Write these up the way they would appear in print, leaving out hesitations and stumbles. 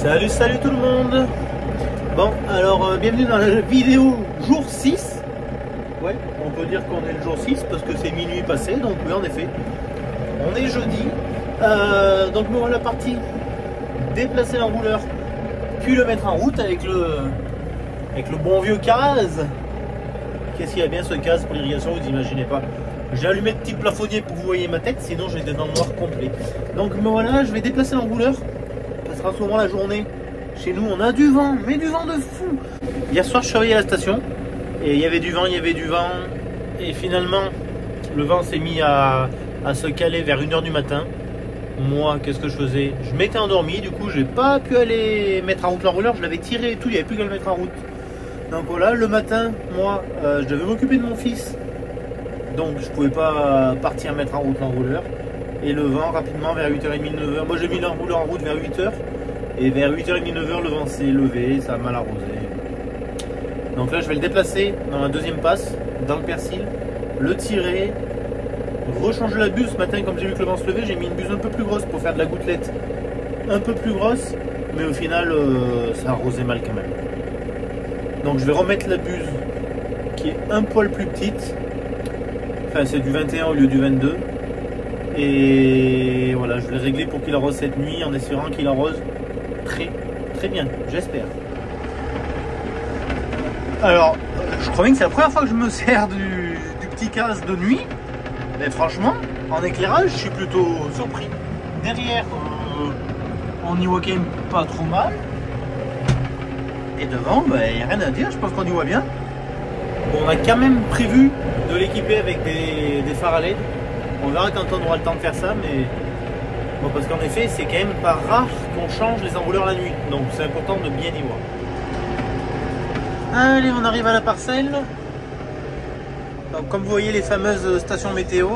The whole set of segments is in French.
Salut, salut tout le monde. Bon, alors bienvenue dans la vidéo jour 6. Ouais, on peut dire qu'on est le jour 6 parce que c'est minuit passé, donc oui en effet. On est jeudi. Donc nous voilà parti déplacer l'enrouleur, puis le mettre en route avec le bon vieux Caz. Qu'est-ce qu'il y a bien ce Caz pour l'irrigation, vous imaginez pas. J'ai allumé le petit plafonnier pour que vous voyez ma tête, sinon j'étais dans le noir complet. Donc me voilà, je vais déplacer l'enrouleur. En ce moment la journée chez nous on a du vent, mais du vent de fou. Hier soir je suis arrivé à la station et il y avait du vent et finalement le vent s'est mis à se caler vers 1h du matin. Moi qu'est-ce que je faisais? Je m'étais endormi, du coup j'ai pas pu aller mettre en route l'enrouleur, je l'avais tiré et tout, il n'y avait plus qu'à le mettre en route. Donc voilà, le matin moi je devais m'occuper de mon fils, donc je pouvais pas partir mettre en route l'enrouleur. Et le vent rapidement vers 8h30, 9h. Moi j'ai mis l'enrouleur en route vers 8h. Et vers 8h30, 9h, le vent s'est levé, ça a mal arrosé. Donc là je vais le déplacer dans la deuxième passe, dans le persil, le tirer, rechanger la buse. Ce matin, comme j'ai vu que le vent se levait, j'ai mis une buse un peu plus grosse pour faire de la gouttelette un peu plus grosse. Mais au final, ça a arrosé mal quand même. Donc je vais remettre la buse qui est un poil plus petite. Enfin c'est du 21 au lieu du 22. Et voilà, je vais régler pour qu'il arrose cette nuit en espérant qu'il arrose très bien, j'espère. Alors, je crois bien que c'est la première fois que je me sers du petit Caz de nuit. Mais franchement, en éclairage, je suis plutôt surpris. Derrière, on y voit quand même pas trop mal. Et devant, il n'y a rien à dire, je pense qu'on y voit bien. Bon, on a quand même prévu de l'équiper avec des phares à LED. On verra quand on aura le temps de faire ça, mais bon, parce qu'en effet, c'est quand même pas rare qu'on change les enrouleurs la nuit, donc c'est important de bien y voir. Allez, on arrive à la parcelle. Donc, comme vous voyez les fameuses stations météo,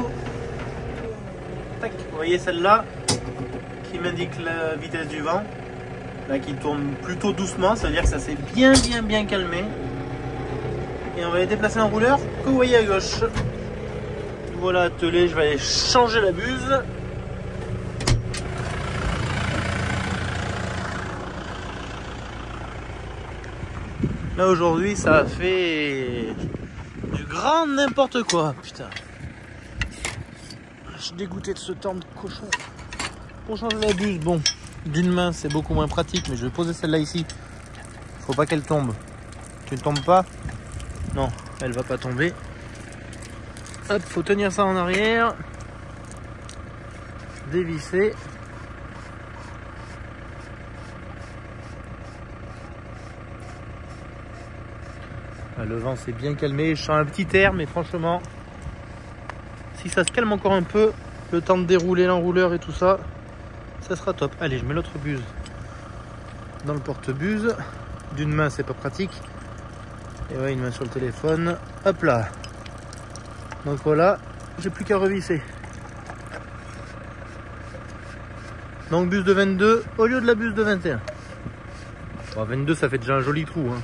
tac, vous voyez celle-là qui m'indique la vitesse du vent, là qui tourne plutôt doucement, ça veut dire que ça s'est bien calmé. Et on va aller déplacer l'enrouleur que vous voyez à gauche. Voilà, attelé, je vais aller changer la buse. Là aujourd'hui ça a fait du grand n'importe quoi, putain. Je suis dégoûté de ce temps de cochon. Pour changer la buse, bon, d'une main c'est beaucoup moins pratique, mais je vais poser celle-là ici. Faut pas qu'elle tombe. Tu ne tombes pas? Non, elle va pas tomber. Hop, faut tenir ça en arrière, dévisser. Le vent s'est bien calmé, je sens un petit air, mais franchement, si ça se calme encore un peu, le temps de dérouler l'enrouleur et tout ça, ça sera top. Allez, je mets l'autre buse dans le porte-buse. D'une main, c'est pas pratique. Et ouais, une main sur le téléphone. Hop là. Donc voilà, j'ai plus qu'à revisser. Donc buse de 22 au lieu de la buse de 21. Bon, 22 ça fait déjà un joli trou. Hein.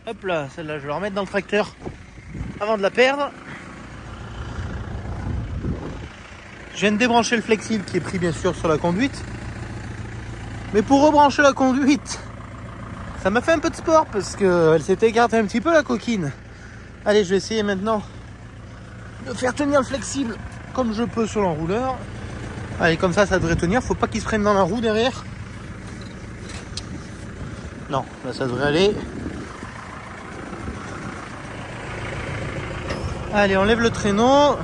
Hop là, celle-là je vais la remettre dans le tracteur avant de la perdre. Je viens de débrancher le flexible qui est pris bien sûr sur la conduite. Mais pour rebrancher la conduite, ça m'a fait un peu de sport parce qu'elle s'était écartée un petit peu la coquine. Allez, je vais essayer maintenant de faire tenir le flexible comme je peux sur l'enrouleur. Allez, comme ça devrait tenir. Faut pas qu'il se prenne dans la roue derrière. Non, là ça devrait aller. Allez, on lève le traîneau.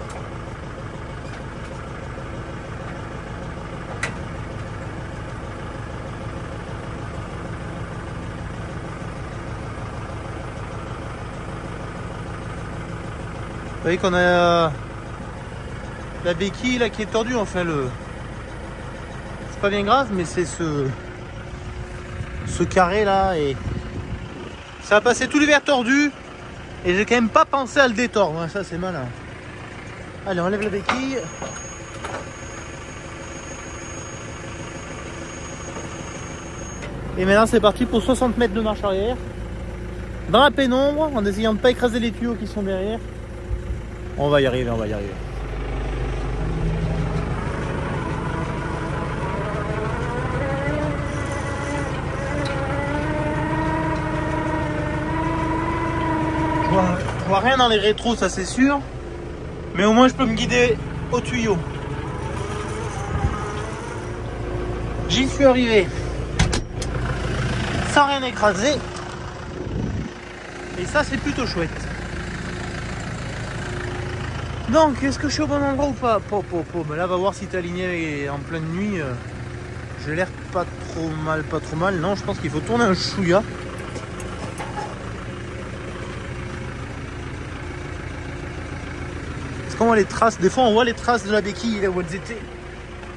Vous voyez qu'on a la béquille là qui est tordue, enfin c'est pas bien grave, mais c'est ce carré là et ça a passé tout l'hiver tordu et j'ai quand même pas pensé à le détordre, hein. Ça c'est malin. Allez, on lève la béquille. Et maintenant c'est parti pour 60 mètres de marche arrière. Dans la pénombre, en essayant de ne pas écraser les tuyaux qui sont derrière. On va y arriver, on va y arriver. Je vois rien dans les rétros, ça c'est sûr. Mais au moins je peux me guider au tuyau. J'y suis arrivé sans rien écraser. Et ça c'est plutôt chouette. Donc est-ce que je suis au bon endroit ou pas? Mais là va voir si t'es aligné en pleine nuit. J'ai l'air pas trop mal. Non, je pense qu'il faut tourner un chouïa. Parce qu'on voit les traces, des fois on voit les traces de la béquille là où elles étaient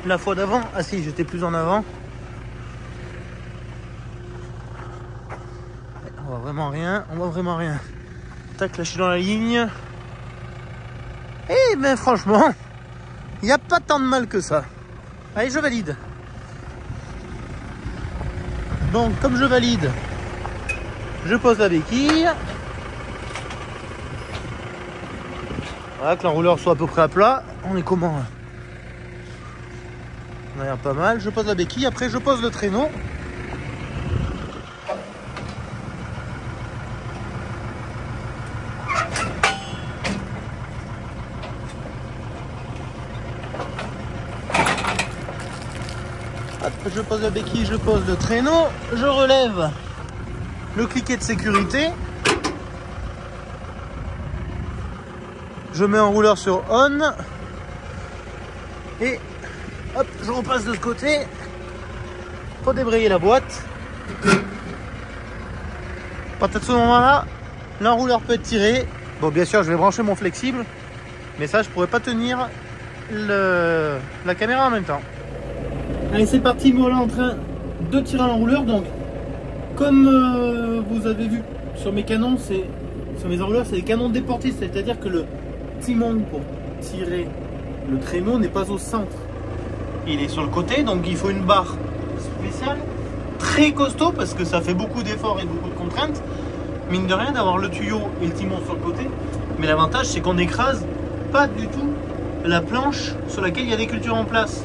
la fois d'avant. Ah si, j'étais plus en avant. On voit vraiment rien. Tac, là je suis dans la ligne. Eh ben franchement, il n'y a pas tant de mal que ça. Allez, je valide. Donc comme je valide, je pose la béquille. Voilà, que l'enrouleur soit à peu près à plat. On est comment là? On a l'air pas mal. Je pose la béquille, après je pose le traîneau. Après je pose la béquille, je pose le traîneau. Je relève le cliquet de sécurité. Je mets un rouleur sur on. Et hop, je repasse de ce côté. Faut débrayer la boîte. À partir de ce moment-là, l'enrouleur peut être tiré. Bon, bien sûr, je vais brancher mon flexible. Mais ça, je pourrais pas tenir la caméra en même temps. Allez, c'est parti. Voilà, en train de tirer l'enrouleur. Donc, comme vous avez vu sur mes canons, sur mes enrouleurs, c'est des canons déportés. C'est-à-dire que le timon pour tirer le traîneau n'est pas au centre, il est sur le côté, donc il faut une barre spéciale très costaud parce que ça fait beaucoup d'efforts et beaucoup de contraintes, mine de rien, d'avoir le tuyau et le timon sur le côté. Mais l'avantage c'est qu'on n'écrase pas du tout la planche sur laquelle il y a des cultures en place,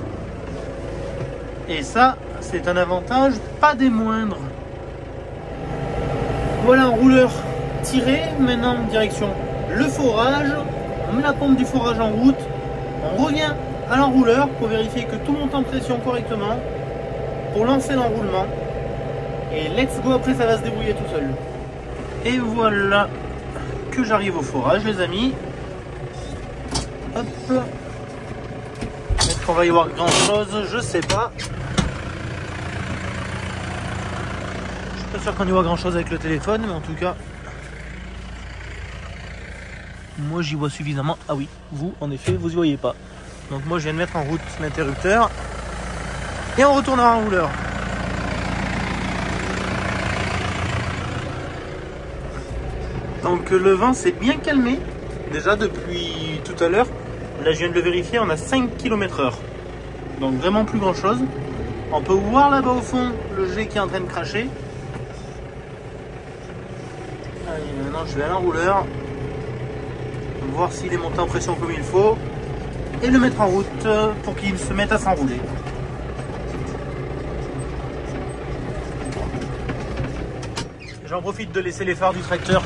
et ça c'est un avantage pas des moindres. Voilà, un rouleur tiré. Maintenant direction le forage. On met la pompe du forage en route, on revient à l'enrouleur pour vérifier que tout monte en pression correctement, pour lancer l'enroulement, et let's go, après ça va se débrouiller tout seul. Et voilà que j'arrive au forage les amis. Hop. Est-ce qu'on va y voir grand chose? Je sais pas. Je suis pas sûr qu'on y voit grand chose avec le téléphone, mais en tout cas moi j'y vois suffisamment. Ah oui, vous en effet vous y voyez pas. Donc moi je viens de mettre en route l'interrupteur et on retournera en rouleur. Donc le vent s'est bien calmé déjà depuis tout à l'heure. Là je viens de le vérifier, on a 5 km/h. Donc vraiment plus grand chose. On peut voir là-bas au fond le jet qui est en train de cracher. Allez, maintenant je vais à l'enrouleur, voir s'il est monté en pression comme il faut et le mettre en route pour qu'il se mette à s'enrouler. J'en profite de laisser les phares du tracteur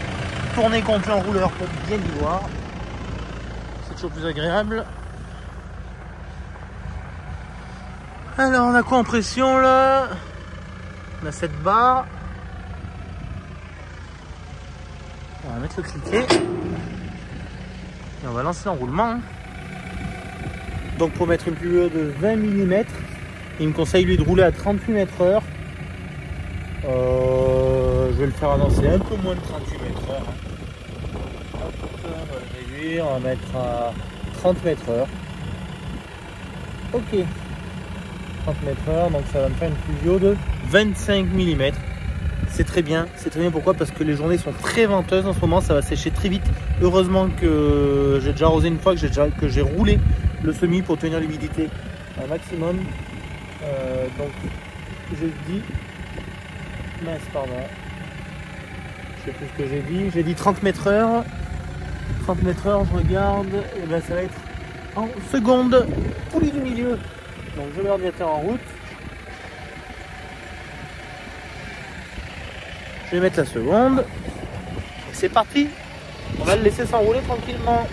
tourner contre l'enrouleur pour bien y voir. C'est toujours plus agréable. Alors on a quoi en pression là? On a 7 bars. On va mettre le cliquet. Et on va lancer l'enroulement. Donc pour mettre une pluie de 20 mm, il me conseille lui de rouler à 38 m/h. Je vais le faire avancer un peu moins de 38 m/h. Hop, on va le réduire, on va mettre à 30 m/h. Ok. 30 m/h, donc ça va me faire une pluvio de 25 mm. C'est très bien, pourquoi? Parce que les journées sont très venteuses en ce moment, ça va sécher très vite. Heureusement que j'ai déjà arrosé une fois, que j'ai roulé le semis pour tenir l'humidité un maximum. Donc j'ai dit, mince pardon, je sais plus ce que j'ai dit 30 m/h, 30 mètres/heure, je regarde, et ben ça va être en seconde, poulie du milieu. Donc je mets l'ordinateur en route. Je vais mettre la seconde. C'est parti. On va le laisser s'enrouler tranquillement.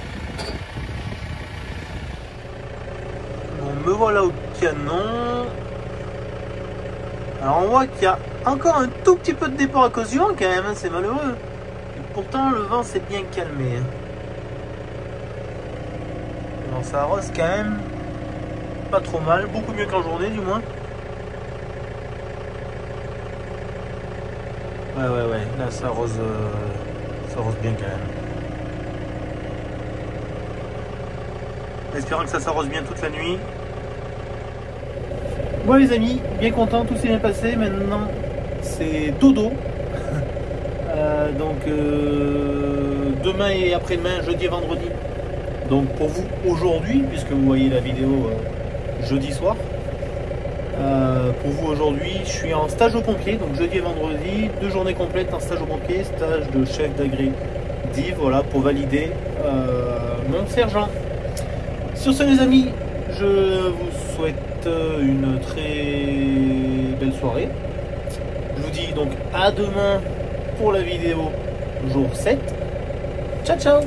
Bon, me voilà au canon. Alors on voit qu'il y a encore un tout petit peu de déport à cause du vent quand même, hein, c'est malheureux. Et pourtant le vent s'est bien calmé. Alors ça arrose quand même pas trop mal, beaucoup mieux qu'en journée du moins. Ouais, là ça arrose bien quand même. Espérons que ça s'arrose bien toute la nuit. Bon les amis, bien content, tout s'est bien passé. Maintenant c'est dodo. Demain et après-demain, jeudi et vendredi. Donc pour vous aujourd'hui, puisque vous voyez la vidéo jeudi soir, pour vous aujourd'hui, je suis en stage au pompier, donc jeudi et vendredi, 2 journées complètes en stage au pompier, stage de chef d'agré div, voilà, pour valider mon sergent. Sur ce les amis, je vous souhaite une très belle soirée. Je vous dis donc à demain pour la vidéo jour 7. Ciao ciao.